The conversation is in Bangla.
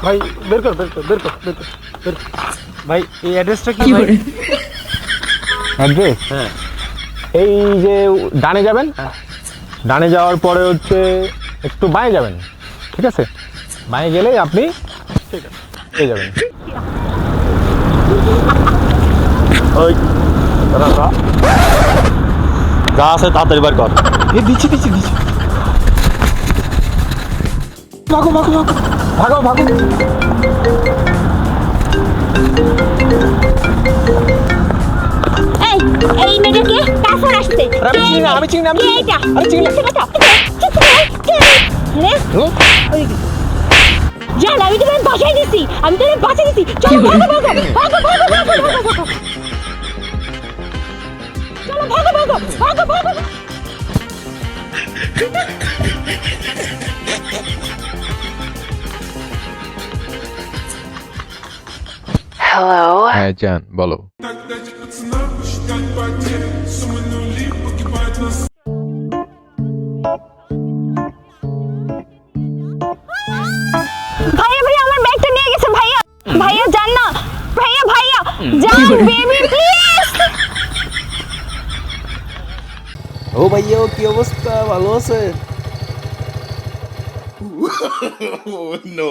ভাই বের কর ভাই এই অ্যাড্রেসটা কি ভাই? অ্যাড্রেস? হ্যাঁ, এই যে ডানে যাবেন, ডানে যাওয়ার পরে হচ্ছে একটু বাঁয়ে যাবেন, ঠিক আছে? বাঁয়ে গেলেই আপনি পেয়ে যাবেন। ওই যা আছে তাড়াতাড়ি বার কর। দিচ্ছি ভাগো এই মেয়েটাকে কাছে আসছে। আমি চিনি না এইটা আরে চিনি না। জান আমি তোকে বাঁচাই দিছি, চলো ভাগো Hello? হ্যাঁ জান বলো। ভাইয়া আমার ব্যাগটা নিয়ে গেছে। ভাইয়া যান না, ভাইয়া যান বেবি প্লিজ। ও ভাইয়া, কি অবস্থা, ভালো আছে? No.